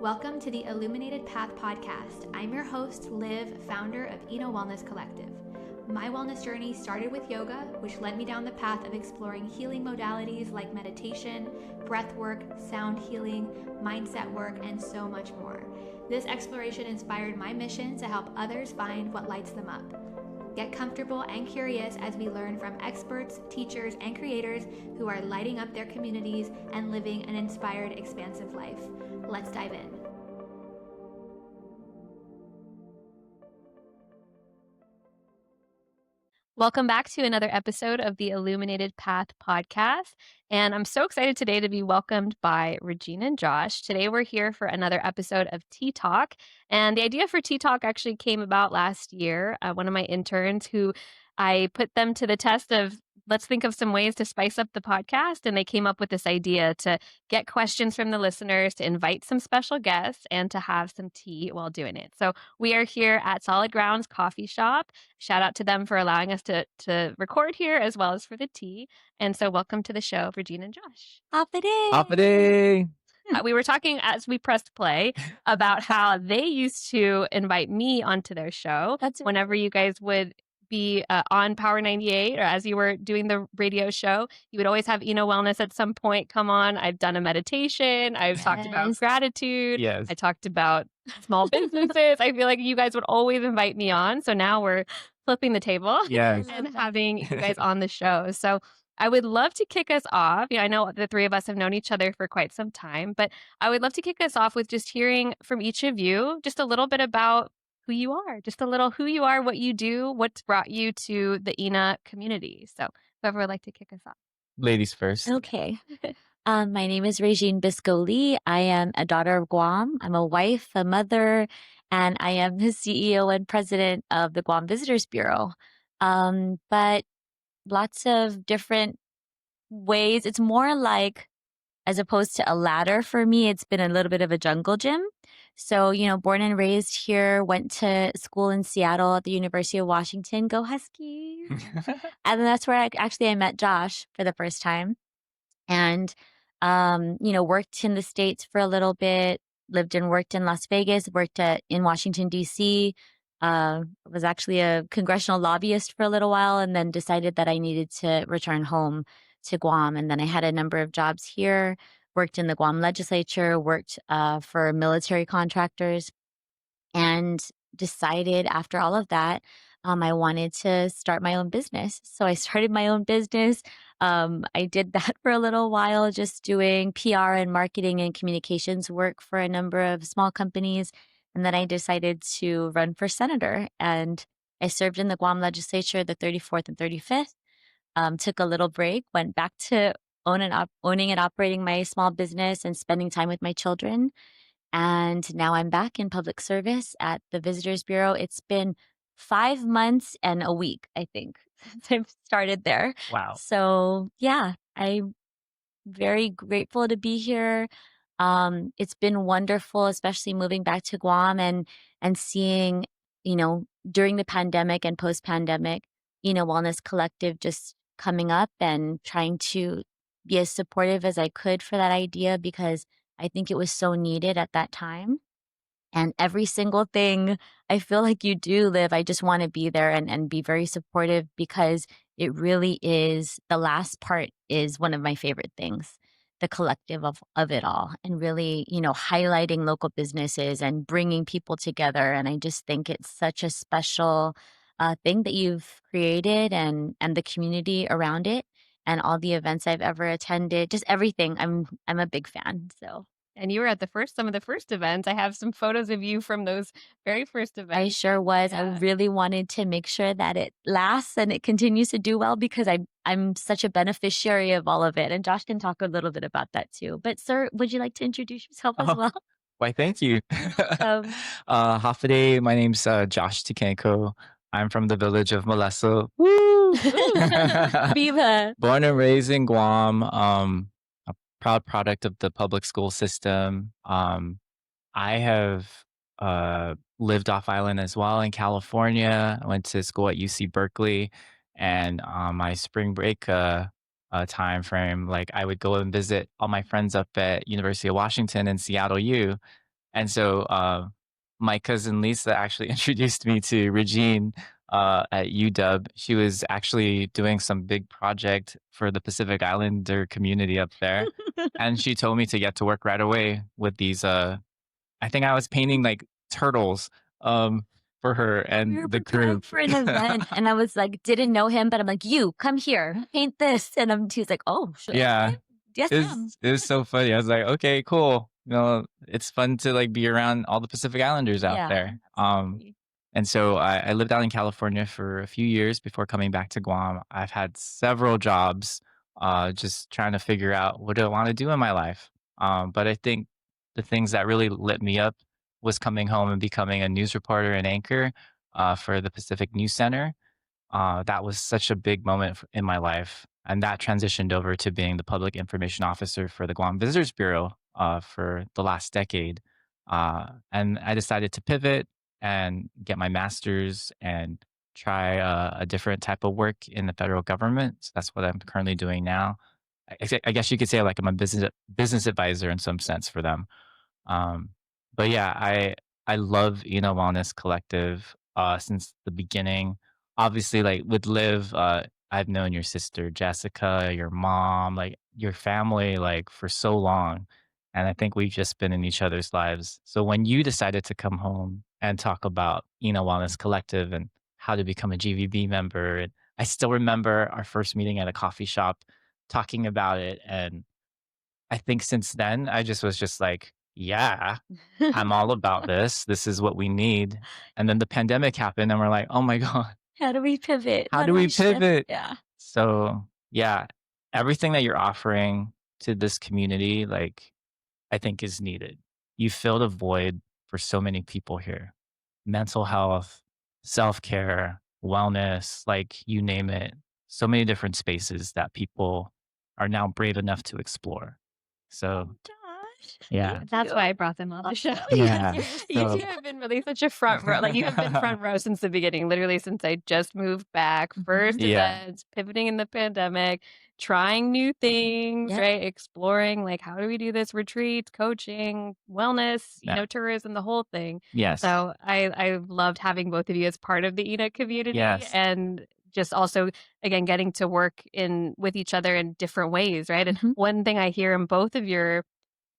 Welcome to the Illuminated Path podcast. I'm your host, Liv, founder of Eno Wellness Collective. My wellness journey started with yoga, which led me down the path of exploring healing modalities like meditation, breath work, sound healing, mindset work, and so much more. This exploration inspired my mission to help others find what lights them up. Get comfortable and curious as we learn from experts, teachers, and creators who are lighting up their communities and living an inspired, expansive life. Let's dive in. Welcome back to another episode of the Illuminated Path podcast. And I'm so excited today to be welcomed by Régine and Josh. Today we're here for another episode of Tea Talk. And the idea for Tea Talk actually came about last year. One of my interns who I put them to the test of let's think of some ways to spice up the podcast. And they came up with this idea to get questions from the listeners, to invite some special guests, and to have some tea while doing it. So we are here at Solid Grounds Coffee Shop. Shout out to them for allowing us to record here as well as for the tea. And so welcome to the show, Régine and Josh. Happening. We were talking as we pressed play about how they used to invite me onto their show. Whenever you guys would be on Power 98 or as you were doing the radio show, you would always have Eno Wellness at some point come on. I've done a meditation. I've talked about gratitude. Yes. I talked about small businesses. I feel like you guys would always invite me on. So now we're flipping the table Yes. and having you guys on the show. So I would love to kick us off. I know the three of us have known each other for quite some time, but I would love to kick us off with just hearing from each of you just a little bit about who you are, just a little who you are, what you do, what's brought you to the ENA community. So whoever would like to kick us off. Ladies first. Okay. My name is Régine Biscoe. I am a daughter of Guam. I'm a wife, a mother, and I am the CEO and president of the Guam Visitors Bureau. But lots of different ways. It's more like, as opposed to a ladder for me, it's been a little bit of a jungle gym. So, born and raised here, went to school in Seattle at the University of Washington. Go Huskies. And then that's where I met Josh for the first time. And, worked in the States for a little bit, lived and worked in Las Vegas, worked in Washington, D.C., was actually a congressional lobbyist for a little while, and then decided that I needed to return home to Guam. And then I had a number of jobs here, worked in the Guam legislature, worked for military contractors, and decided after all of that, I wanted to start my own business. So I started my own business. I did that for a little while, just doing PR and marketing and communications work for a number of small companies. And then I decided to run for senator. And I served in the Guam legislature, the 34th and 35th. Took a little break, went back to owning and operating my small business and spending time with my children. And now I'm back in public service at the Visitors Bureau. It's been 5 months and a week, I think, since I've started there. Wow. So yeah, I'm very grateful to be here. It's been wonderful, especially moving back to Guam and seeing, during the pandemic and post-pandemic, Wellness Collective just coming up and trying to be as supportive as I could for that idea, because I think it was so needed at that time. And every single thing I feel like you do, Liv, I just want to be there and be very supportive, because it really is, the last part is one of my favorite things, the collective of it all, and really, highlighting local businesses and bringing people together. And I just think it's such a special thing that you've created, and the community around it, and all the events I've ever attended, just everything. I'm a big fan. So. And you were at some of the first events. I have some photos of you from those very first events. I sure was. Yeah. I really wanted to make sure that it lasts and it continues to do well, because I'm such a beneficiary of all of it. And Josh can talk a little bit about that too. But sir, would you like to introduce yourself as well? Why, thank you. Hafide, my name's Josh Tyquiengco. I'm from the village of Moleso. Woo! Viva! Born and raised in Guam. A proud product of the public school system. I have lived off island as well in California. I went to school at UC Berkeley, and my spring break time frame, like I would go and visit all my friends up at University of Washington and Seattle U. And so my cousin Lisa actually introduced me to Regine at UW. She was actually doing some big project for the Pacific Islander community up there. And she told me to get to work right away with these I think I was painting like turtles for her We were and the preparing group. for an event, and I was like, didn't know him, but I'm like, you come here, paint this, and he was like, oh, sure, Yeah. okay. Yes, ma'am. It was so funny. I was like, okay, cool. It's fun to like be around all the Pacific Islanders out Yeah, there. absolutely. And so I lived out in California for a few years before coming back to Guam. I've had several jobs, just trying to figure out what do I want to do in my life. But I think the things that really lit me up was coming home and becoming a news reporter and anchor for the Pacific News Center. That was such a big moment in my life. And that transitioned over to being the public information officer for the Guam Visitors Bureau for the last decade. And I decided to pivot and get my master's and try a different type of work in the federal government. So that's what I'm currently doing now. I guess you could say like I'm a business advisor in some sense for them. Um, but yeah, I love Wellness Collective since the beginning. Obviously, like with Liv, I've known your sister Jessica, your mom, like your family, like for so long, and I think we've just been in each other's lives. So when you decided to come home and talk about Wellness Collective and how to become a GVB member, and I still remember our first meeting at a coffee shop talking about it, and I think since then, I just was just like, "Yeah, I'm all about this. This is what we need." And then the pandemic happened and we're like, "Oh my god, How do we pivot? how How do do we we shift? pivot?" Yeah. So, yeah, everything that you're offering to this community, like, I think is needed. You filled a void for so many people here. Mental health, self-care, wellness, like, you name it. So many different spaces that people are now brave enough to explore. Oh, So, Josh, yeah. thank That's you. why I brought them on the show. Awesome. Yeah. You So two have been really such a front row. Like you have been front row since the beginning, literally since I just moved back, first yeah. events, pivoting in the pandemic, trying new things, Yep. right? Exploring like how do we do this retreats, coaching, wellness, Yeah. tourism, the whole thing. Yes. So I loved having both of you as part of the ENA community Yes. and just also again getting to work in with each other in different ways, right? And Mhm. one thing I hear in both of your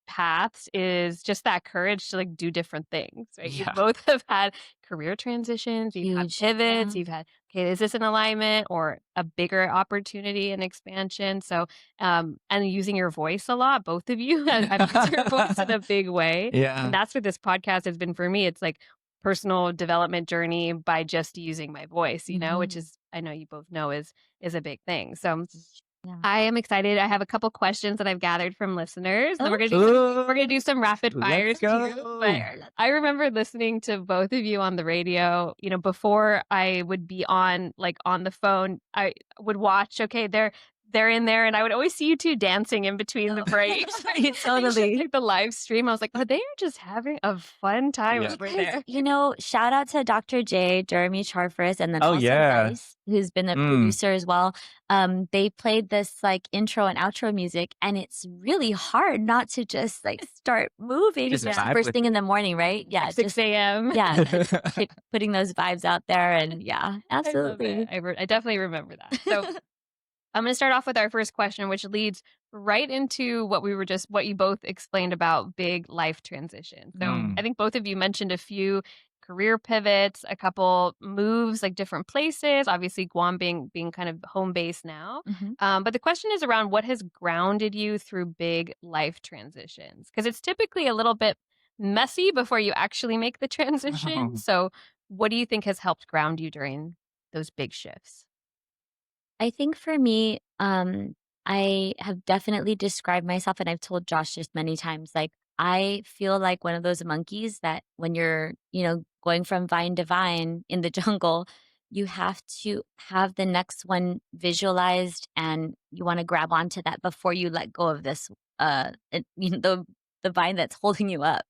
paths is just that courage to like do different things, right? You Yeah. both have had career transitions, you've had Huge. Yeah. pivots, you've had, okay, is this an alignment or a bigger opportunity and expansion? So, and using your voice a lot, both of you have used your voice in a big way. And Yeah. that's what this podcast has been for me. It's like personal development journey by just using my voice, which Mhm. is, I know you both know is a big thing. So, Huge. Yeah. I am excited. I have a couple questions that I've gathered from listeners. Then Okay. we're gonna do some rapid fires Let's too. But go. I remember listening to both of you on the radio, before I would be on the phone, I would watch, okay, they're in there and I would always see you two dancing in between the breaks. Totally. Like the live stream. I was like, oh, they are just having a fun time Yeah. over there. Shout out to Dr. J, Jeremy Charfris, and then Oh, also yeah. Dice, who's been a Mm. producer as well. They played this like intro and outro music, and it's really hard not to just like start moving, Just especially vibe first with thing it. in the morning, right? Yeah, 6 a.m. yeah, putting those vibes out there, and yeah, I love absolutely. it. I definitely remember that. So I'm going to start off with our first question, which leads right into what you both explained about big life transitions. So I think both of you mentioned a few career pivots, a couple moves, like different places, obviously Guam being kind of home base now. Mhm. But the question is around what has grounded you through big life transitions, because it's typically a little bit messy before you actually make the transition. So what do you think has helped ground you during those big shifts? I think for me, I have definitely described myself, and I've told Josh just many times, like, I feel like one of those monkeys that when you're, going from vine to vine in the jungle, you have to have the next one visualized and you want to grab onto that before you let go of this, the vine that's holding you up.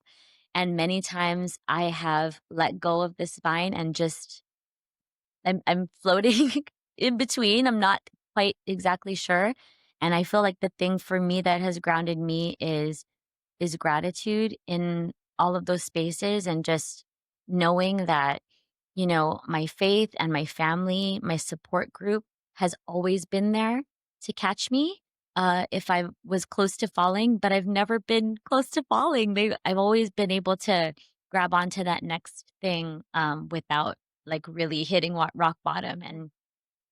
And many times I have let go of this vine and just I'm floating in between. I'm not quite exactly sure. And I feel like the thing for me that has grounded me is gratitude in all of those spaces and just knowing that, my faith and my family, my support group has always been there to catch me if I was close to falling, but I've never been close to falling. I've always been able to grab onto that next thing without like really hitting rock bottom. And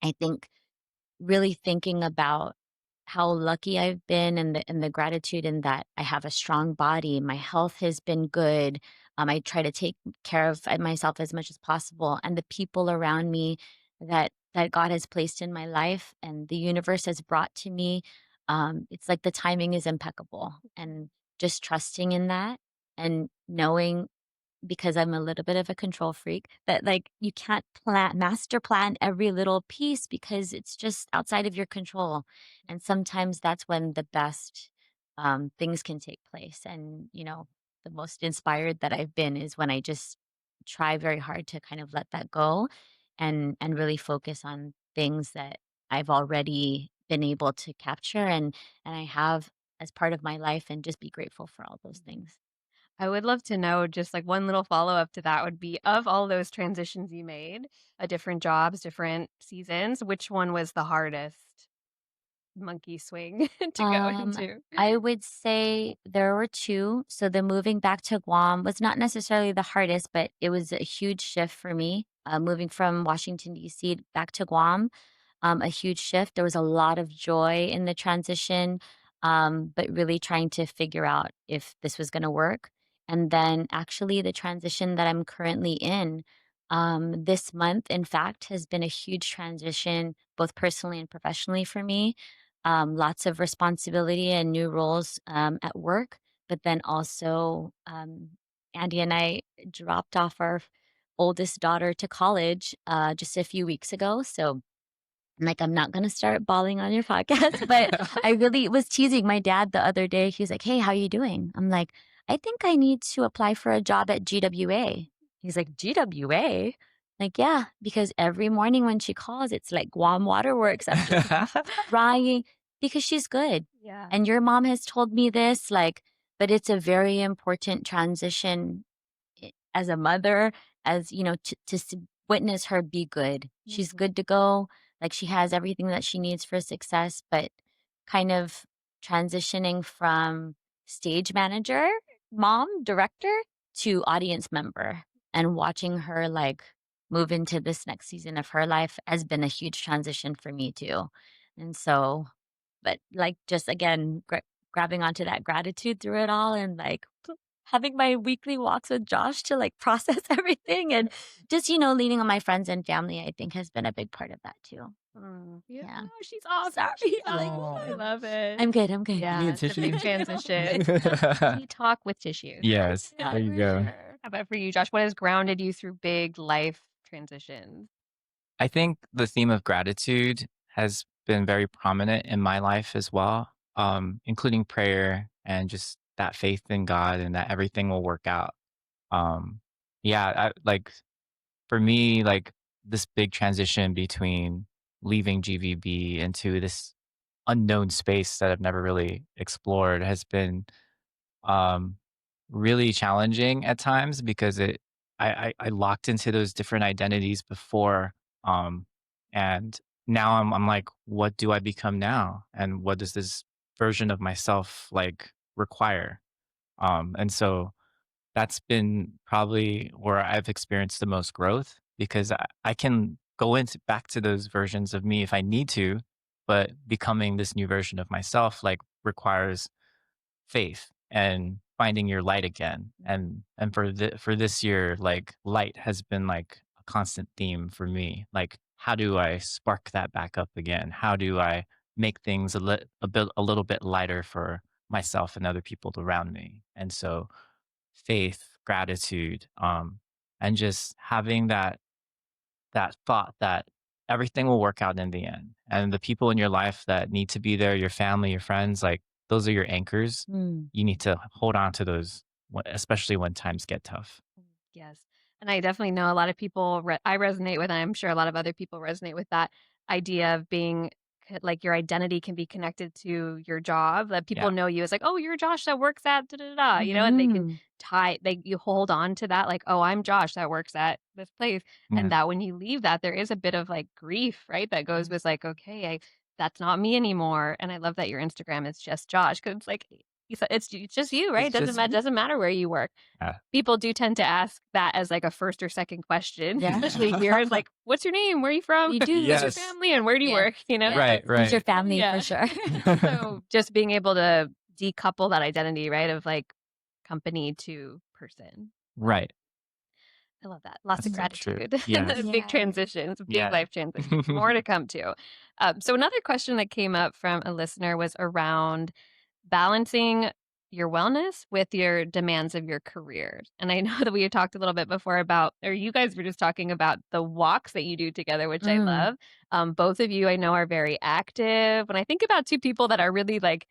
I think really thinking about how lucky I've been and the gratitude in that I have a strong body. My health has been good. I try to take care of myself as much as possible, and the people around me that God has placed in my life and the universe has brought to me. It's like the timing is impeccable, and just trusting in that and knowing, because I'm a little bit of a control freak, that like you can't master plan every little piece because it's just outside of your control. And sometimes that's when the best things can take place. And, the most inspired that I've been is when I just try very hard to kind of let that go and really focus on things that I've already been able to capture and I have as part of my life, and just be grateful for all those things. I would love to know, just like one little follow-up to that would be, of all those transitions you made, different jobs, different seasons, which one was the hardest monkey swing to go Um, into? I would say there were 2. So the moving back to Guam was not necessarily the hardest, but it was a huge shift for me. Moving from Washington, D.C. back to Guam, a huge shift. There was a lot of joy in the transition, but really trying to figure out if this was going to work. And then actually the transition that I'm currently in, this month, in fact, has been a huge transition, both personally and professionally for me. Lots of responsibility and new roles at work, but then also Andy and I dropped off our oldest daughter to college just a few weeks ago. So I'm not gonna start bawling on your podcast, but I really was teasing my dad the other day. He was like, "Hey, how you doing?" I'm like, "I think I need to apply for a job at GWA." He's like, "GWA?" Like, "Yeah, because every morning when she calls, it's like Guam Waterworks. I'm just crying because she's good. Yeah. And your mom has told me this, like, but it's a very important transition as a mother, as witness her be good. She's Mhm. good to go. Like she has everything that she needs for success, but kind of transitioning from stage manager, mom, director to audience member and watching her like move into this next season of her life has been a huge transition for me too. And so, but like just again, grabbing onto that gratitude through it all and like having my weekly walks with Josh to like process everything and just, leaning on my friends and family, I think has been a big part of that too. Yeah, Yeah. she's awesome. Sorry. She's I'm like, awesome. I Oh. love it. I'm good. I'm good. You need Yeah, a it's a big tissue? transition. Tea talk with tissues. Yes, Yeah, there you for go. sure. How about for you, Josh? What has grounded you through big life transitions? I think the theme of gratitude has been very prominent in my life as well, including prayer and just that faith in God and that everything will work out. Um, yeah, for me, like this big transition between leaving GVB into this unknown space that I've never really explored has been um, really challenging at times because I locked into those different identities before, um, and now I'm like, what do I become now, and what does this version of myself like require? And so that's been probably where I've experienced the most growth because I can go into back to those versions of me if I need to, but becoming this new version of myself like requires faith and finding your light again. And for this year, like light has been like a constant theme for me. Like how do I spark that back up again? How do I make things a little bit lighter for myself and other people around me? And so faith, gratitude, and just having that thought that everything will work out in the end. And the people in your life that need to be there, your family, your friends, like those are your anchors. Mm. You need to hold on to those, especially when times get tough. Yes. And I definitely know a lot of people I resonate with, and I'm sure a lot of other people resonate with that idea of being like your identity can be connected to your job, that people Yeah. know you as like, oh, you're Josh that works at da da da, and they can you hold on to that, like, oh, I'm Josh that works at this place. Yeah. And that when you leave that, there is a bit of like grief, right? That goes with like, okay, that's not me anymore. And I love that your Instagram is just Josh, because it's like, it's just you, right? It's just me. Doesn't matter where you work. Yeah. People do tend to ask that as like a first or second question, Yeah. especially here. Is like, what's your name? Where are you from? You do. What's your Yes. family? And where do you Yeah. work? Right, It's your right. family Yeah. for sure. So just being able to decouple that identity, right, of like company to person. Right. I love that. Lots of That's so true. gratitude. Yes. Big Yeah. transitions, big Yeah. life transitions. More to come to. So another question that came up from a listener was around balancing your wellness with your demands of your career. And I know that we had talked a little bit before about, or you guys were just talking about the walks that you do together, which I love. Both of you I know are very active. When I think about two people that are really like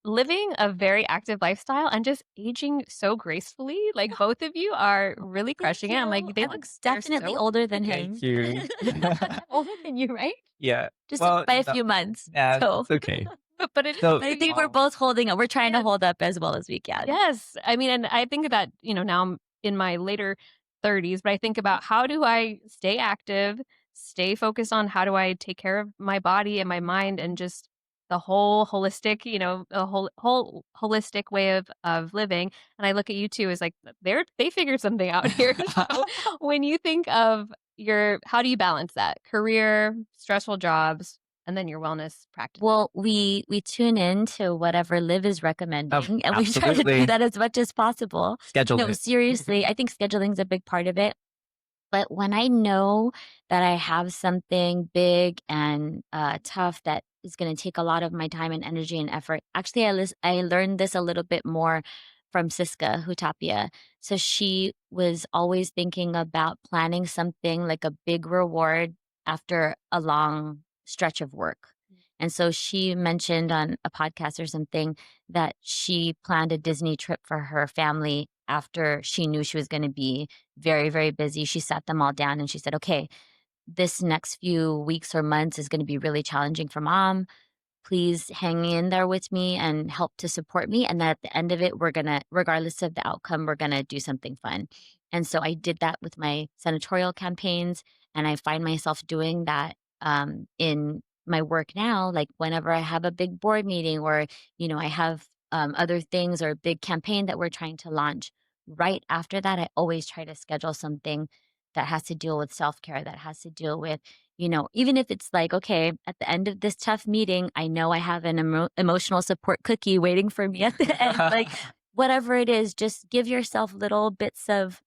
living a very active lifestyle and just aging so gracefully, like both of you are really crushing it. I'm like, they I look look definitely so older than him. Thank you. I'm older than you, right? Yeah. Just Well, by a no, few months. yeah, So it's okay. but it is So- I think we're both holding up. We're trying to Yes. hold up as well as we can. Yes. I mean, and I think that, now I'm in my later 30s, but I think about how do I stay active, stay focused on how do I take care of my body and my mind and just the whole holistic, a whole holistic way of living. And I look at you two as like they figured something out here. So when you think of how do you balance that? Career, stressful jobs, and then your wellness practice. Well, we tune in to whatever Liv is recommending, and we try to absolutely. do that as much as possible. Schedule No, it. seriously, I think scheduling is a big part of it. But when I know that I have something big and tough that is going to take a lot of my time and energy and effort, actually, I learned this a little bit more from Siska Hutapia. So she was always thinking about planning something like a big reward after a long stretch of work. And so she mentioned on a podcast or something that she planned a Disney trip for her family after she knew she was going to be very, very busy. She sat them all down and she said, okay, this next few weeks or months is going to be really challenging for mom. Please hang in there with me and help to support me. And then at the end of it, we're going to, regardless of the outcome, we're going to do something fun. And so I did that with my senatorial campaigns. And I find myself doing that in my work now. Like whenever I have a big board meeting or, I have other things or a big campaign that we're trying to launch, right after that, I always try to schedule something that has to deal with self-care, that has to deal with, even if it's like, okay, at the end of this tough meeting, I know I have an emotional support cookie waiting for me at the end. Like, whatever it is, just give yourself little bits of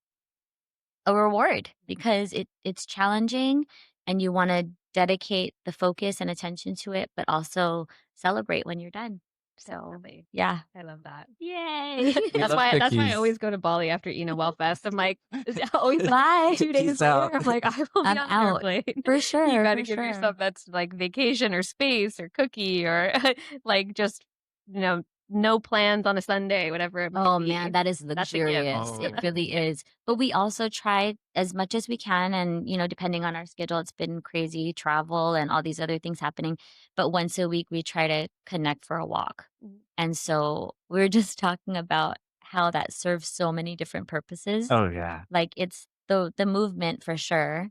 a reward because it's challenging and you want to dedicate the focus and attention to it, but also celebrate when you're done. So, Definitely. yeah. I love that. Yay. That's why I cookies. always go to Bali after eating a Wellfest. I'm like, always Bye. 2 days Peace later, out. I'm like, I will be I'm on an out. airplane. For sure. You got to for give sure. yourself that's like vacation or space or cookie or like just, no plans on a Sunday, whatever it might Oh be. man, that is That's a gift. luxurious. Oh. It really is. But we also try as much as we can. And, depending on our schedule, it's been crazy travel and all these other things happening. But once a week, we try to connect for a walk. And so we were just talking about how that serves so many different purposes. Oh yeah. Like it's the movement for sure.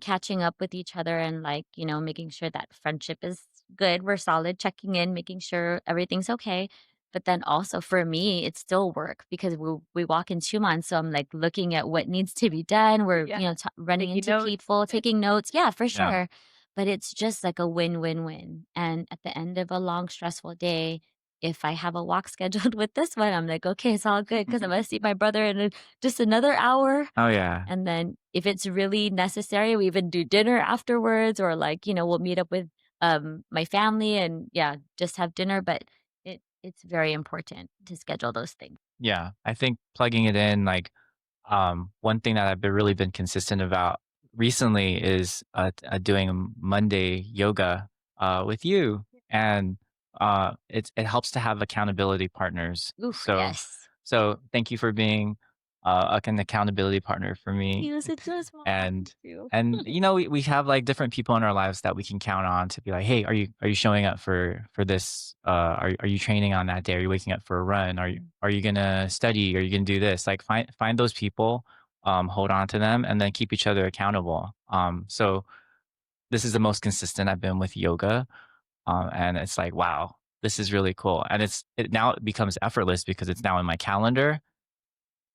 Catching up with each other and like, making sure that friendship is good. We're solid, checking in, making sure everything's okay. But then also for me, it's still work because we walk in 2 months. So I'm like looking at what needs to be done. We're, Yeah. running Taking into notes. people, taking notes. Yeah, for Yeah. sure. But it's just like a win-win-win. And at the end of a long, stressful day, if I have a walk scheduled with this one, I'm like, okay, it's all good because I'm going to see my brother in just another hour. Oh yeah. And then if it's really necessary, we even do dinner afterwards or like, we'll meet up with my family and yeah, just have dinner. But it's very important to schedule those things. Yeah. I think plugging it in, like, one thing that I've really been consistent about recently is doing Monday yoga with you, and it helps to have accountability partners. Oof, So yes. so thank you for being like an accountability partner for me. He was so small. And Too. we have like different people in our lives that we can count on to be like, hey, are you showing up for this? Are you training on that day? Are you waking up for a run? Are you gonna study? Are you gonna do this? Like find those people, hold on to them, and then keep each other accountable. So this is the most consistent I've been with yoga, and it's like, wow, this is really cool. And it becomes effortless because it's now in my calendar.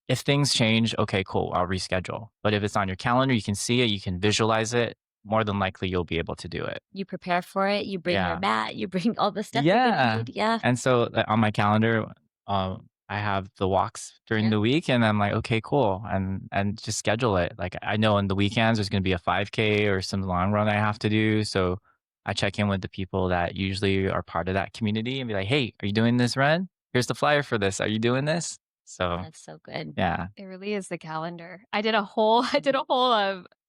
If things change, okay, cool, I'll reschedule. But if it's on your calendar, you can see it, you can visualize it, more than likely you'll be able to do it. You prepare for it. You bring your Yeah. mat. You bring all the stuff you're gonna Yeah. need. Yeah. And so on my calendar, I have the walks during Yeah. the week, and I'm like, okay, cool, and just schedule it. Like I know on the weekends there's going to be a 5K or some long run I have to do, so I check in with the people that usually are part of that community and be like, hey, are you doing this run? Here's the flyer for this. Are you doing this? So That's so good. yeah. It really is the calendar. I did a whole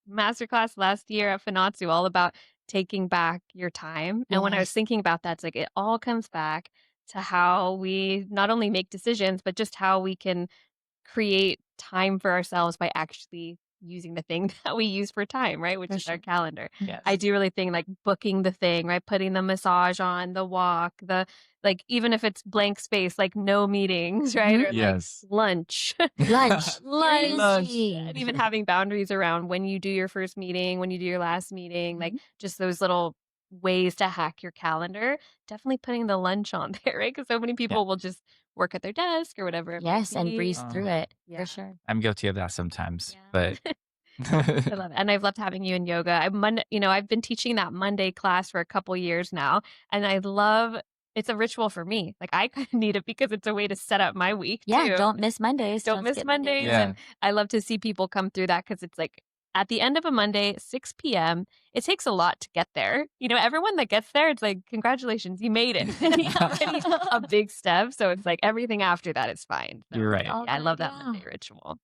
masterclass last year at Fanatsu all about taking back your time. And when I was Yes. thinking about that, it's like it all comes back to how we not only make decisions, but just how we can create time for ourselves by actually using the thing that we use for time, right? Which For is our sure. calendar. Yes. I do really think like booking the thing, right? Putting the massage on, the walk, the like even if it's blank space, like no meetings, right? Mhm. Or like Yes. lunch. Lunch. Lunch. And even having boundaries around when you do your first meeting, when you do your last meeting, like Mhm. just those little ways to hack your calendar. Definitely putting the lunch on there, right? Because so many Yeah. people will just work at their desk or whatever it might Yes, and be. breeze Oh, through it. Yeah. For sure. I'm guilty of that sometimes, Yeah. but I love it. And I've loved having you in yoga. I've been teaching that Monday class for a couple years now, and I love it's a ritual for me. Like I kind of need it because it's a way to set up my week Yeah, too. don't miss Mondays. Don't Don't miss skip Mondays. Mondays. Yeah. yeah. And I love to see people come through that because it's like at the end of a Monday, 6 p.m., it takes a lot to get there. Everyone that gets there, it's like, congratulations, you made it. It's already a big step. So it's like everything after that is fine. So You're right. All yeah, I love good, that yeah. Monday ritual.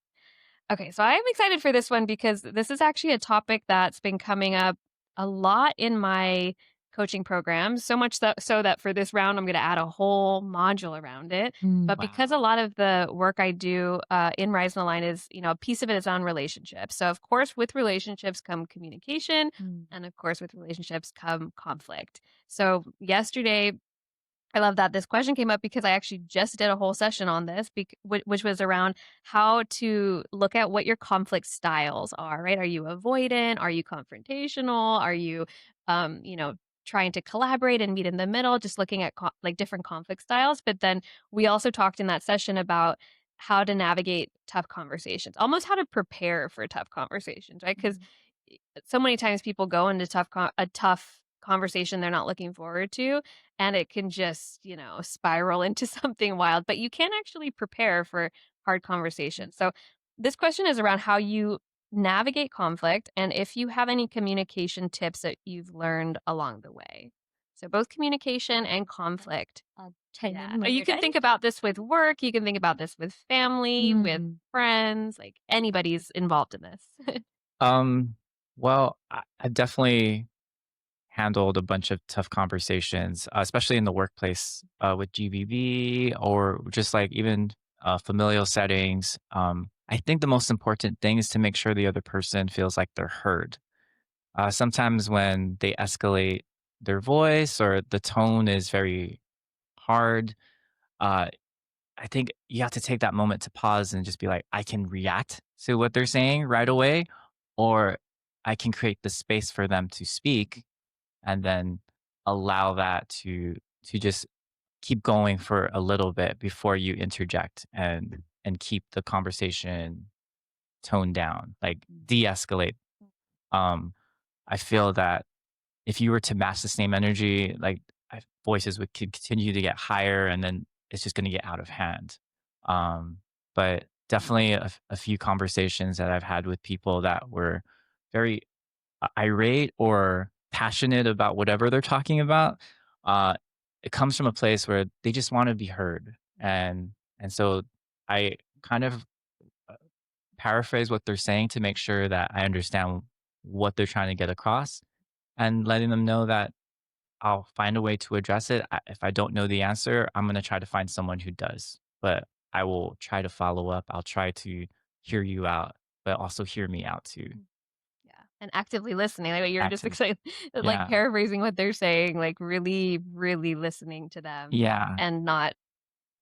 Okay, so I'm excited for this one because this is actually a topic that's been coming up a lot in my coaching programs. So much so that for this round, I'm going to add a whole module around it. But because a Wow. lot of the work I do in Rise and Align is, a piece of it is on relationships. So, of course, with relationships come communication. Mm. And of course, with relationships come conflict. So, yesterday, I love that this question came up because I actually just did a whole session on this, which was around how to look at what your conflict styles are, right? Are you avoidant? Are you confrontational? Are you, trying to collaborate and meet in the middle? Just looking at like different conflict styles. But then we also talked in that session about how to navigate tough conversations, almost how to prepare for tough conversations, right? Because so many times people go into a tough conversation they're not looking forward to, and it can just spiral into something wild, but you can actually prepare for hard conversations. So this question is around how you navigate conflict and if you have any communication tips that you've learned along the way. So both communication and conflict. I'll chime Yeah. in when You you're can done. think about this with work, you can think about this with family, with Mm. friends, like anybody's involved in this. Um, well, I definitely handled a bunch of tough conversations, especially in the workplace, with GBB or just like even familial settings. I think the most important thing is to make sure the other person feels like they're heard. Sometimes when they escalate their voice or the tone is very hard, uh, I think you have to take that moment to pause and just be like, I can react to what they're saying right away, or I can create the space for them to speak and then allow that to just keep going for a little bit before you interject and keep the conversation toned down, like de-escalate. Um, I feel that if you were to match the same energy, like voices would continue to get higher, and then it's just going to get out of hand. But definitely a few conversations that I've had with people that were very irate or passionate about whatever they're talking about. Uh, it comes from a place where they just want to be heard, and so I kind of uh, paraphrase what they're saying to make sure that I understand what they're trying to get across, and letting them know that I'll find a way to address it. If I don't know the answer, I'm going to try to find someone who does, but I will try to follow up. I'll try to hear you out, but also hear me out too. Yeah, and actively listening, like, you're just Active. excited like, Yeah. paraphrasing what they're saying, like, really, really listening to them Yeah. and not,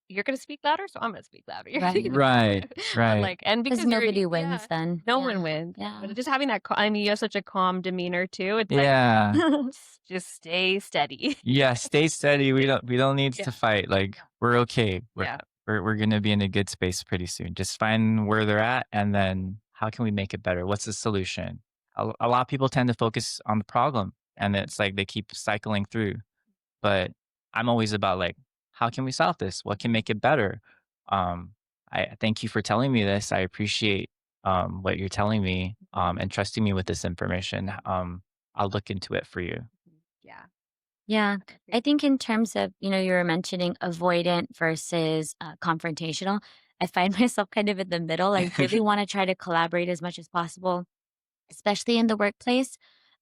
"You're gonna speak louder, so I'm gonna speak louder." You're gonna Right. Right. but, Right. like and Because because you're nobody wins yeah, then. no Yeah. one wins, Yeah. but just having that I mean, you have such a calm demeanor too, it's like, Yeah. just stay steady. Yeah, stay steady. We don't need Yeah, to fight. Like we're okay. We're yeah. we're gonna be in a good space pretty soon. Just find where they're at, and then how can we make it better? What's the solution? A lot of people tend to focus on the problem, and it's like they keep cycling through. But I'm always about like, how can we solve this? What can make it better? Um, I thank you for telling me this. I appreciate what you're telling me and trusting me with this information. I'll look into it for you. Yeah. Yeah. I I appreciate think in terms of, you were mentioning avoidant versus confrontational. I find myself kind of in the middle. I really want to try to collaborate as much as possible, especially in the workplace.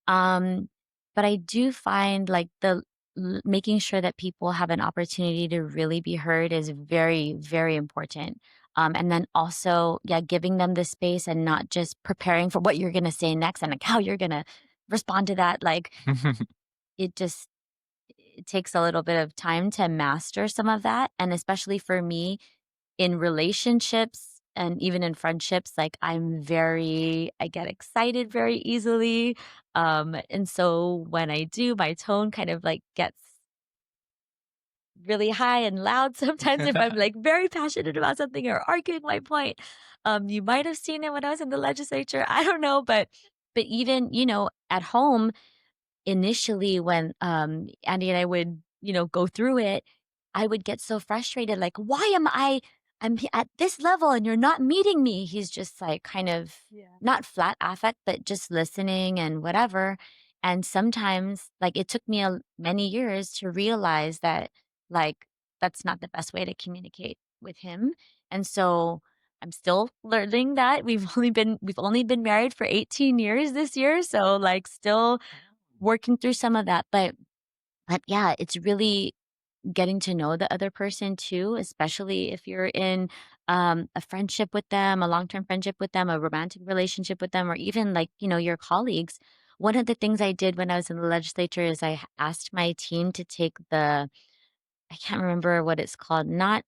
Um, but I do find like making sure that people have an opportunity to really be heard is very, very important. And then also, yeah, giving them the space and not just preparing for what you're going to say next and like how you're going to respond to that. Like it just, it takes a little bit of time to master some of that. And especially for me in relationships and even in friendships, like I get excited very easily. And so when I do, my tone kind of like gets really high and loud sometimes if I'm like very passionate about something or arguing my point. You might have seen it when I was in the legislature. I don't know, but even, at home, initially when Andy and I would, go through it, I would get so frustrated like why am at this level and you're not meeting me. He's just like kind of Yeah. not flat affect but just listening and whatever. And sometimes like it took me many years to realize that like that's not the best way to communicate with him. And so I'm still learning that. We've only been married for 18 years this year, so like still working through some of that. But yeah, it's really getting to know the other person too, especially if you're in a friendship with them, a long-term friendship with them, a romantic relationship with them, or even like, your colleagues. One of the things I did when I was in the legislature is asked my team to take I can't remember what it's called, not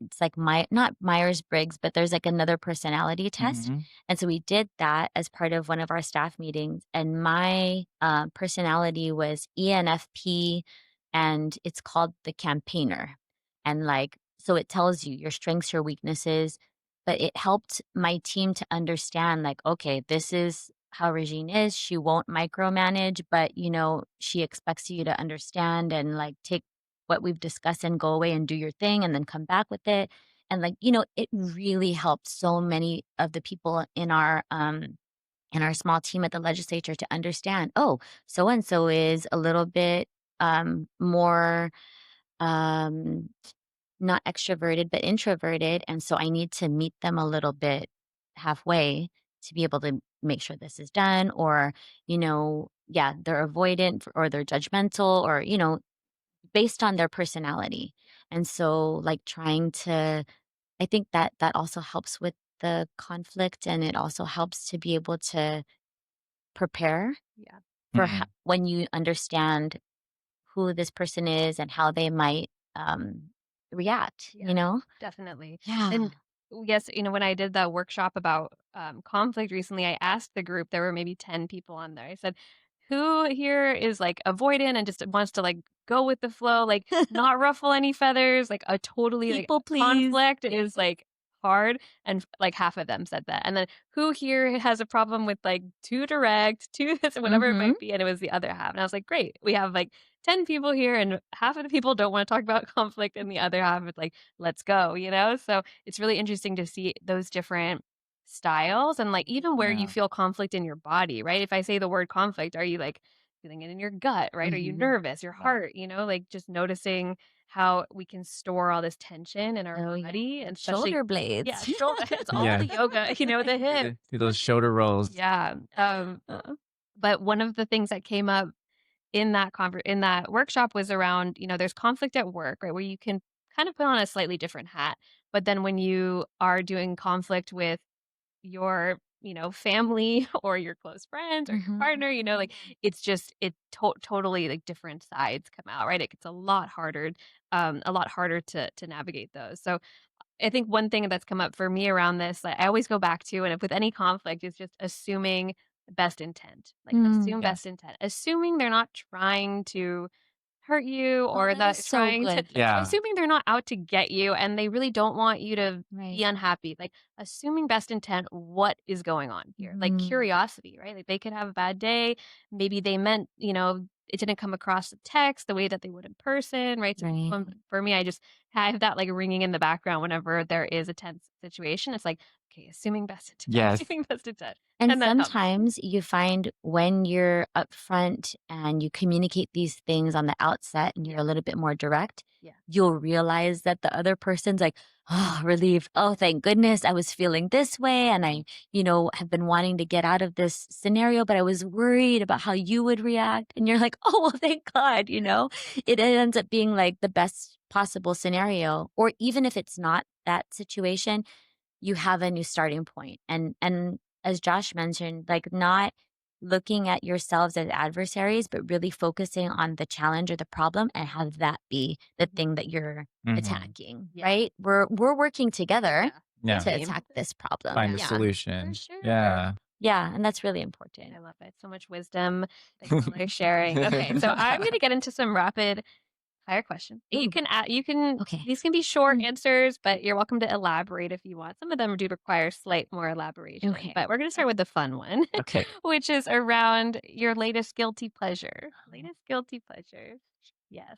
it's like not Myers-Briggs, but there's like another personality test. Mhm. And so we did that as part of one of our staff meetings. And my personality was ENFP, and it's called the campaigner. And like, so it tells you your strengths, your weaknesses, but it helped my team to understand like, okay, this is how Regine is. She won't micromanage, but she expects you to understand and like take what we've discussed and go away and do your thing and then come back with it. And like, it really helped so many of the people in our small team at the legislature to understand, oh, so and so is a little bit more um not extroverted but introverted. And so I need to meet them a little bit halfway to be able to make sure this is done. Or, yeah, they're avoidant or they're judgmental or, based on their personality. And so, like, trying to I think that that also helps with the conflict, and it also helps to be able to prepare Yeah. for Mhm. when you understand who this person is and how they might, react, Yeah, you know? definitely. Yeah. And yes, when I did that workshop about conflict recently, I asked the group, there were maybe 10 people on there. I said, who here is like avoidant and just wants to like go with the flow, like not ruffle any feathers, like a totally like People please. conflict is like hard. And like half of them said that. And then who here has a problem with like too direct, too this, whatever it Mhm. might be. And it was the other half. And I was like, great, we have like 10 people here and half of the people don't want to talk about conflict and the other half is like, let's go. So it's really interesting to see those different styles and like even where you Yeah. feel conflict in your body, right? If I say the word conflict, are you like feeling it in your gut, right? Are you Mhm. nervous, your Yeah. heart, like just noticing how we can store all this tension in our Oh, yeah. body and especially Shoulder yeah, blades. shoulder it's all Yeah. the yoga, the hip. Do those shoulder rolls. Yeah. But one of the things that came up in that workshop was around, there's conflict at work, right? Where you can kind of put on a slightly different hat. But then when you are doing conflict with your, family or your close friends or your partner, like it's just totally like different sides come out, right? It gets a lot harder to navigate those. So I think one thing that's come up for me around this, like, I always go back to, and if with any conflict, is just assuming best intent. Like assume Yeah. best intent, assuming they're not trying to hurt you or that that is so trying to good. Yeah. assuming they're not out to get you and they really don't want you to Right. be unhappy. Like assuming best intent, what is going on here? Like curiosity, right? Like they could have a bad day. Maybe they meant, it didn't come across the text the way that they would in person, right? So Right. for me, I just have that like ringing in the background whenever there is a tense situation. It's like, okay, assuming best intent, Yes. assuming best intent. And that helps. sometimes you find when you're upfront and you communicate these things on the outset and you're a little bit more direct, you'll realize that the other person's like, oh, relieved. Oh, thank goodness I was feeling this way. And I, have been wanting to get out of this scenario, but I was worried about how you would react. And you're like, oh, well, thank God, it ends up being like the best possible scenario. Or even if it's not that situation, you have a new starting point. And as Josh mentioned, like not looking at yourselves as adversaries, but really focusing on the challenge or the problem and have that be the thing that you're attacking, right? We're working together Yeah. to attack this problem. Find a For solution. sure. Yeah. Yeah, and that's really important. I love it. So much wisdom that you all are sharing. Okay, so I'm going to get into some rapid fire questions. You can Okay. these can be short answers, but you're welcome to elaborate if you want. Some of them do require slight more elaboration. Okay. But we're going to start with the fun one. Okay. Which is around your latest guilty pleasure. Latest guilty pleasure. Yes.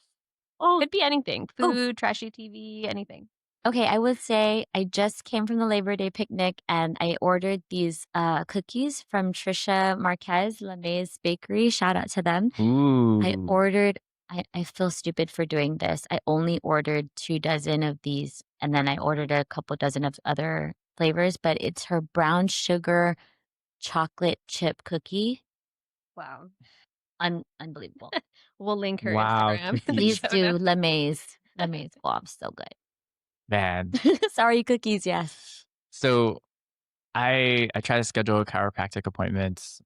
Could be anything. Food, trashy TV, anything. Okay, I would say I just came from the Labor Day picnic and I ordered these cookies from Trisha Marquez, LeMay's Bakery. Shout out to them. Ooh. I feel stupid for doing this. I only ordered 2 dozen of these and then I ordered a couple dozen of other flavors, but it's her brown sugar chocolate chip cookie. Wow. Unbelievable. We'll link her Wow, Instagram. In the Please show do notes. LeMay's Guam. So good. Man. Sorry, cookies. Yes. So I try to schedule chiropractic appointments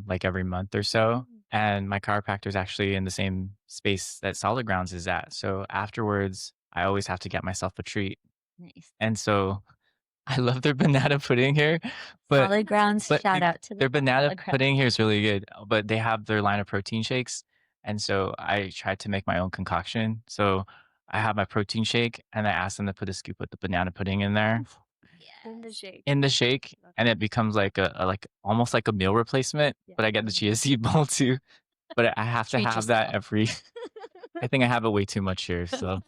like every month or so. And my chiropractor is actually in the same space that Solid Grounds is at. So afterwards, I always have to get myself a treat. Nice. And so I love their banana pudding here. But Solid Grounds. Shout out to their banana Solid Grounds. pudding here is really good. But they have their line of protein shakes. And so I tried to make my own concoction. So I have my protein shake and I asked them to put a scoop of the banana pudding in there. In the shake, and it becomes like a like almost like a meal replacement. But I get the chia seed bowl too. But I have to Treat have that yourself. every. I think I have it way too much here. So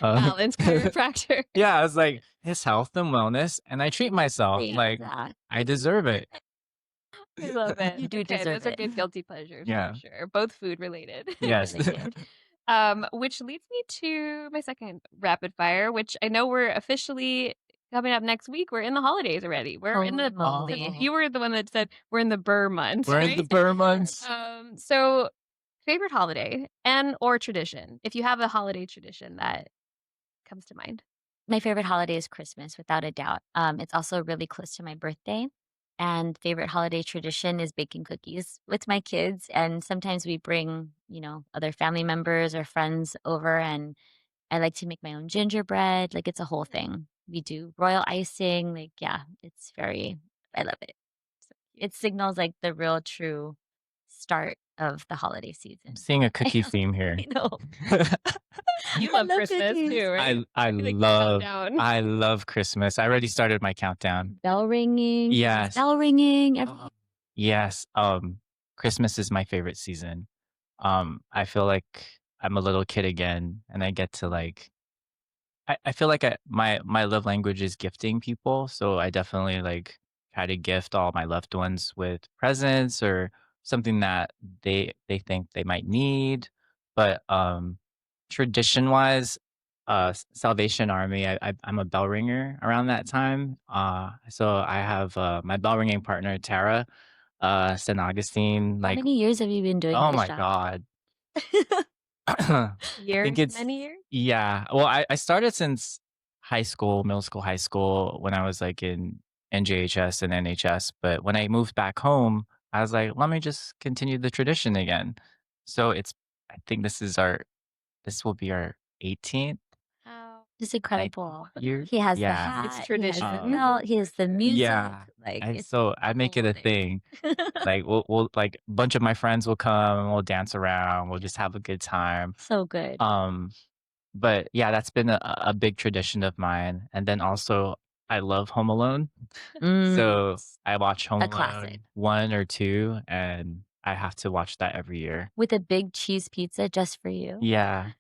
Balance chiropractor. yeah, I was like, it's health and wellness, and I treat myself like Exactly. I deserve it. I love it. You do deserve those are it. good guilty pleasures Yeah. for sure. Both food related. Yes. Which leads me to my second rapid fire, which I know we're officially coming up next week. We're in the holidays already. We're in the moly. you were the one that said we're in the Burr months. We're in the Burr months. So favorite holiday and or tradition. If you have a holiday tradition that comes to mind. My favorite holiday is Christmas, without a doubt. It's also really close to my birthday. And favorite holiday tradition is baking cookies with my kids. And sometimes we bring, other family members or friends over. And I like to make my own gingerbread. Like it's a whole thing. We do royal icing. Like, yeah, I love it. It signals like the real true start of the holiday season. I'm seeing a cookie theme here. I know. You love love Christmas cookies. too, right? I love Christmas. I already started my countdown. Bell ringing. Yes. Bell ringing. Everything. Yes. Christmas is my favorite season. I feel like I'm a little kid again, and I get to like. I feel like my love language is gifting people, so I definitely like try to gift all my loved ones with presents or something that they think they might need. But tradition wise, Salvation Army, I'm a bell ringer around that time. So I have my bell ringing partner Tara, St. Augustine. How Like, many years have you been doing oh this my job? god, I think Years? it's Many years? yeah. Well, I started since high school, middle school, high school when I was like in NJHS and NHS. But when I moved back home, I was like, let me just continue the tradition again. So I think this will be our 18th, How It's 19th incredible. year. He has the Yeah. it's hat, he has the tradition. belt, he has the music, Yeah. like, And it's so I the make it whole a thing. thing. Like we'll like a bunch of my friends will come and we'll dance around. We'll just have a good time. So good. Um, but yeah, that's been a big tradition of mine. And then also I love Home Alone. So I watch Home A classic. Alone 1 or 2 and I have to watch that every year. With a big cheese pizza just for you. Yeah.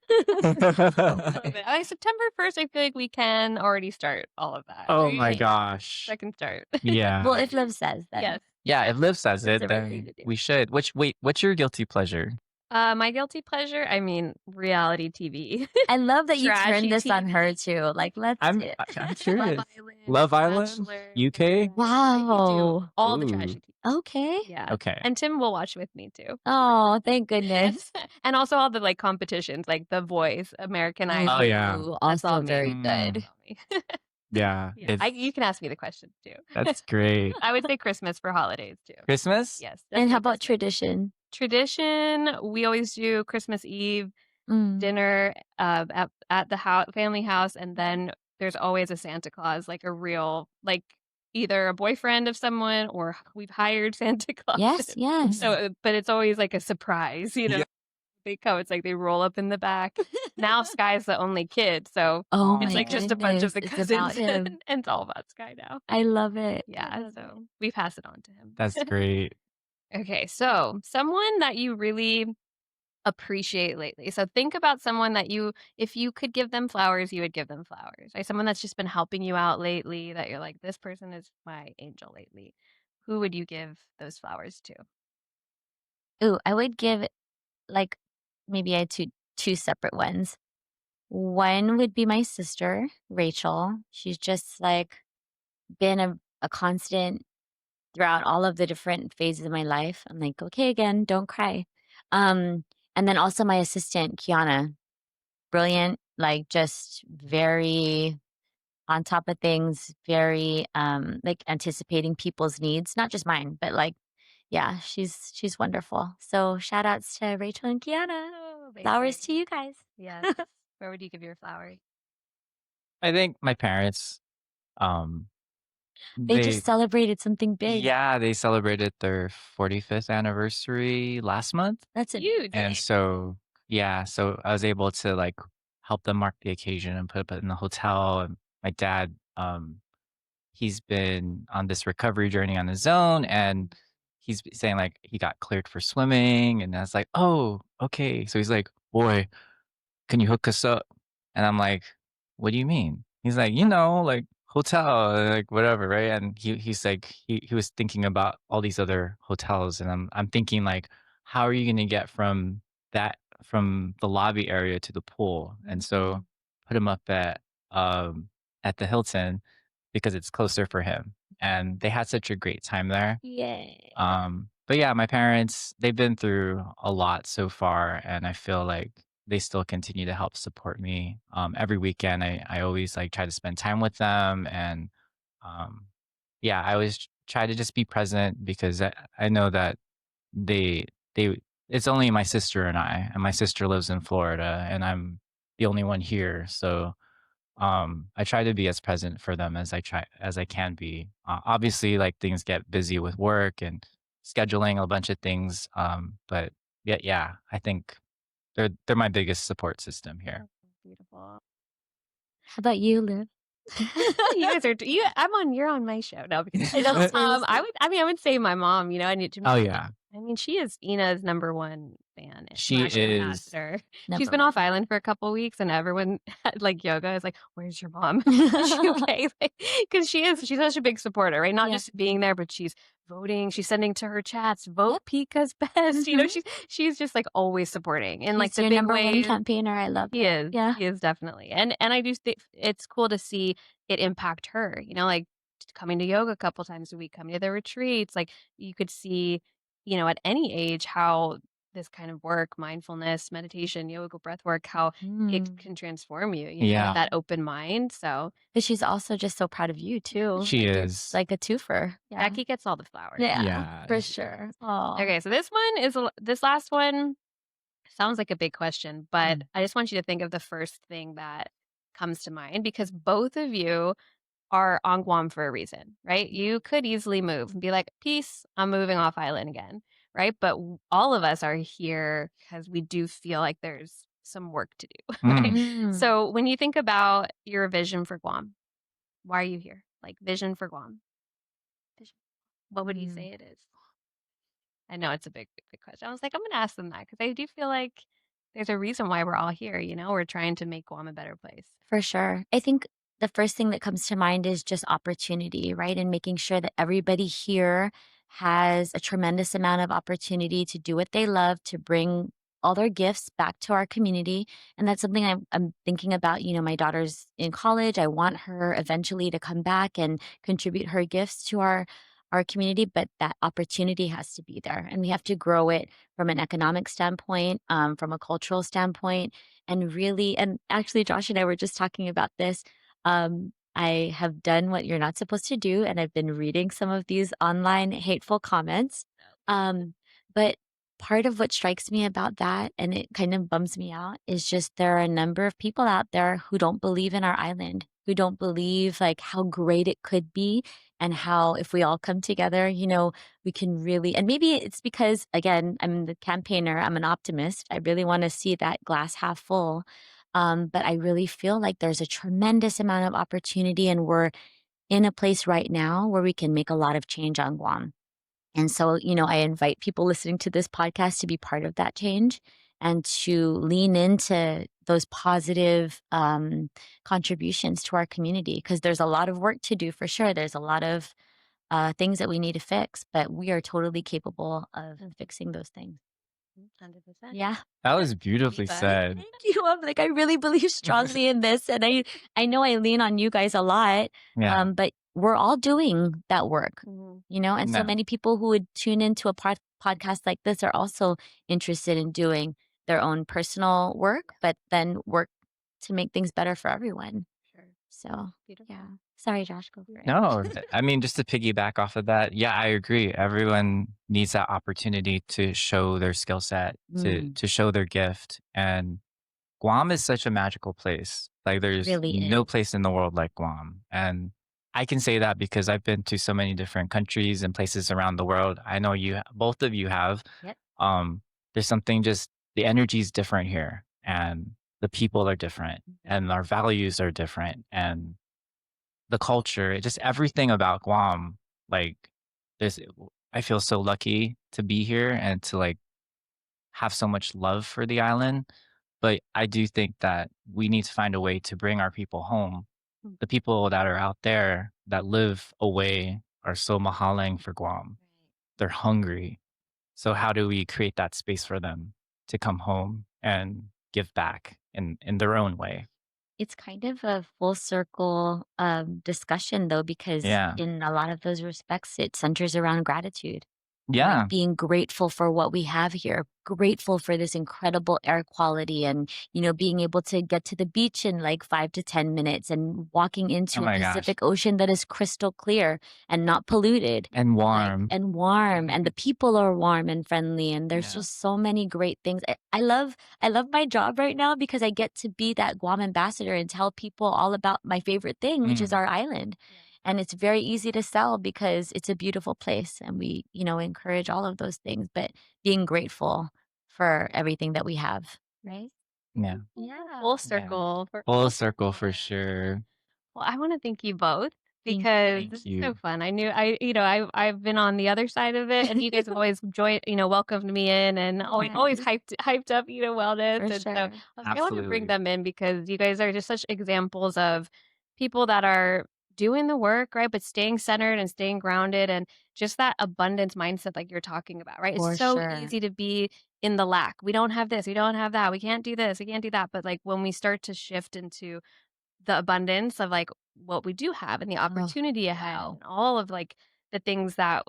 September 1st, I feel like we can already start all of that, Oh right? my Yeah. gosh. That can start. Yeah. Well, if Liv says that. Yes. Yeah, if Liv says That's it, the right thing then to do. we should. What's your guilty pleasure? My guilty pleasure, I mean, reality TV. I love that you Trashy turned this on TV. her too. Like, let's I'm do it. I'm Love curious. Island, Love Island? Bachelor, UK? Bachelorette. We do Wow. all the Ooh. trashy TV. Okay. Yeah. Okay. And Tim will watch with me too. Oh, thank goodness. And also all the like competitions, like The Voice, American Idol. Oh, yeah. Ooh, That's all also me. very Mm. good. That's all me. Yeah. Yeah. You can ask me the questions too. That's great. I would say Christmas for holidays too. Christmas? Yes. And definitely how about Christmas. tradition? Tradition? We always do Christmas Eve dinner at the family house, and then there's always a Santa Claus, like a real, like either a boyfriend of someone or we've hired Santa Claus. Yes. So, but it's always like a surprise, you know. Yeah. They come, it's like they roll up in the back. Now Sky's the only kid, so Oh it's my like just a bunch of the goodness, it's about cousins, him. and it's all about Sky now. I love it. Yeah, so we pass it on to him. That's great. Okay, so someone that you really appreciate lately. So think about someone that if you could give them flowers, you would give them flowers. Right? Someone that's just been helping you out lately that you're like, this person is my angel lately. Who would you give those flowers to? Ooh, I would give like maybe I had two separate ones. One would be my sister, Rachel. She's just like been a constant throughout all of the different phases of my life. I'm like, okay, again, don't cry. And then also my assistant, Kiana, brilliant, like just very on top of things, very like anticipating people's needs, not just mine, but like, yeah, she's wonderful. So shout outs to Rachel and Kiana. Oh, Flowers amazing. to you guys. Yes. Where would you give your flower? I think my parents, um, They just celebrated something big. yeah, they celebrated their 45th anniversary last month. That's Huge. And so, yeah, so I was able to like help them mark the occasion and put up in the hotel. And my dad, he's been on this recovery journey on his own, and he's saying like he got cleared for swimming, and I was like, oh, okay. So he's like, boy, can you hook us up? And I'm like, what do you mean? He's like, like hotel, like whatever, right? And he's like, he was thinking about all these other hotels, and I'm thinking like, how are you gonna get from the lobby area to the pool? And so put him up at the Hilton because it's closer for him. And they had such a great time there. Yay. But yeah, my parents, they've been through a lot so far, and I feel like they still continue to help support me. Every weekend, I always like try to spend time with them, and um, yeah, I always try to just be present because I know that they they it's only my sister and my sister lives in Florida, and I'm the only one here, so I try to be as present for them as I can be. Obviously, like things get busy with work and scheduling a bunch of things. But yeah, I think they're my biggest support system here. Beautiful. How about you, Liv? You guys are you're on my show. No, because I would say my mom, Oh yeah, I mean, she is Ina's number one fan. she is. Ambassador. She's been off island for a couple weeks, and everyone at like yoga is like, "Where's your mom? Is she okay?" Because she's such a big supporter, right? Not just being there, but she's voting. She's sending to her chats, "Vote Pika's best." She's just like always supporting, and like the your big number one ways. campaigner. I love. He is. Yeah, He is definitely. And I do think it's cool to see it impact her. Like coming to yoga a couple times a week, coming to the retreats. Like you could see, at any age how this kind of work, mindfulness, meditation, yoga, breath work, how it can transform you, with Yeah. that open mind. So But she's also just so proud of you too. She Like, is. it's like a twofer. Yeah. Becky gets all the flowers. Yeah, Yeah. for sure. Aw. Okay, so this last one sounds like a big question, but I just want you to think of the first thing that comes to mind, because both of you are on Guam for a reason, right? You could easily move and be like, peace, I'm moving off island again, right? But all of us are here because we do feel like there's some work to do, right? Mm. So when you think about your vision for Guam, why are you here? Like, vision for Guam. Vision. What would you say it is? I know it's a big question. I was like, I'm going to ask them that because I do feel like there's a reason why we're all here. We're trying to make Guam a better place. For sure. I think the first thing that comes to mind is just opportunity, right? And making sure that everybody here has a tremendous amount of opportunity to do what they love, to bring all their gifts back to our community. And that's something I'm thinking about. My daughter's in college. I want her eventually to come back and contribute her gifts to our community, but that opportunity has to be there. And we have to grow it from an economic standpoint, from a cultural standpoint, and actually, Josh and I were just talking about this. I have done what you're not supposed to do, and I've been reading some of these online hateful comments. But part of what strikes me about that, and it kind of bums me out, is just there are a number of people out there who don't believe in our island, who don't believe like how great it could be, and how if we all come together, we can really, and maybe it's because, again, I'm the campaigner, I'm an optimist. I really want to see that glass half full. But I really feel like there's a tremendous amount of opportunity, and we're in a place right now where we can make a lot of change on Guam. And so, I invite people listening to this podcast to be part of that change and to lean into those positive contributions to our community, because there's a lot of work to do for sure. There's a lot of things that we need to fix, but we are totally capable of fixing those things. 100%. Yeah. That was beautifully Viva. said. Thank you. I'm like, I really believe strongly in this. And I know I lean on you guys a lot, Yeah. but we're all doing that work, Mhm. and so No. many people who would tune into a podcast like this are also interested in doing their own personal work, but then work to make things better for everyone. Sure. So, Beautiful. yeah. Sorry, Josh, go for it. No, I mean, just to piggyback off of that, yeah, I agree. Everyone needs that opportunity to show their skill set, to show their gift. And Guam is such a magical place. Like, there's Really no is. place in the world like Guam. And I can say that because I've been to so many different countries and places around the world. I know both of you have. Yep. There's something, just the energy is different here, and the people are different, and our values are different, and the culture, just everything about Guam. Like, there's, I feel so lucky to be here and to like have so much love for the island. But I do think that we need to find a way to bring our people home. Mm. The people that are out there that live away are so mahaling for Guam. They're hungry. So how do we create that space for them to come home and give back in their own way? It's kind of a full circle discussion, though, because Yeah. in a lot of those respects, it centers around gratitude. Yeah. Like being grateful for what we have here, grateful for this incredible air quality, and being able to get to the beach in like 5 to 10 minutes, and walking Oh into a my gosh. Pacific Ocean that is crystal clear and not polluted. And warm. And warm, and the people are warm and friendly, and there's Yeah. just so many great things. I love my job right now because I get to be that Guam ambassador and tell people all about my favorite thing, which is our island. And it's very easy to sell because it's a beautiful place, and we, encourage all of those things, but being grateful for everything that we have, right? Yeah. Yeah. Full circle. Full circle for sure. Well, I want to thank you both Thank because Thank this is you. so fun. I've been on the other side of it, and you guys have always welcomed me in, and always hyped up, wellness. For And so sure. I was like, I want to bring Absolutely. them in because you guys are just such examples of people that are doing the work, right? But staying centered and staying grounded, and just that abundance mindset like you're talking about, right? For It's so sure. easy to be in the lack. We don't have this, we don't have that, we can't do this, we can't do that. But like when we start to shift into the abundance of like what we do have and the opportunity ahead, wow. and all of like the things that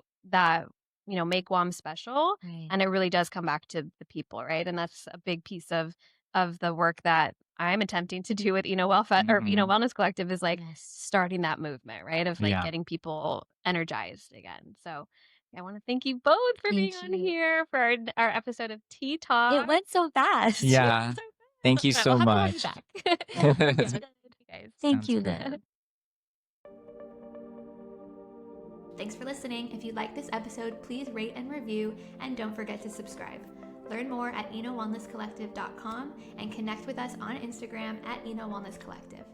make Guam special. Right. And it really does come back to the people, right? And that's a big piece of the work that I'm attempting to do with Wellness Collective is like Yes. starting that movement, right? Of like Yeah. getting people energized again. So I want to thank you both for being on here for our episode of Tea Talk. It went so fast. Yeah. Thank you so We'll have much. to have you back. Yes. Good, guys. Thank Sounds you, good. Liv. Thanks for listening. If you like this episode, please rate and review, and don't forget to subscribe. Learn more at enowellnesscollective.com and connect with us on Instagram at enowellnesscollective.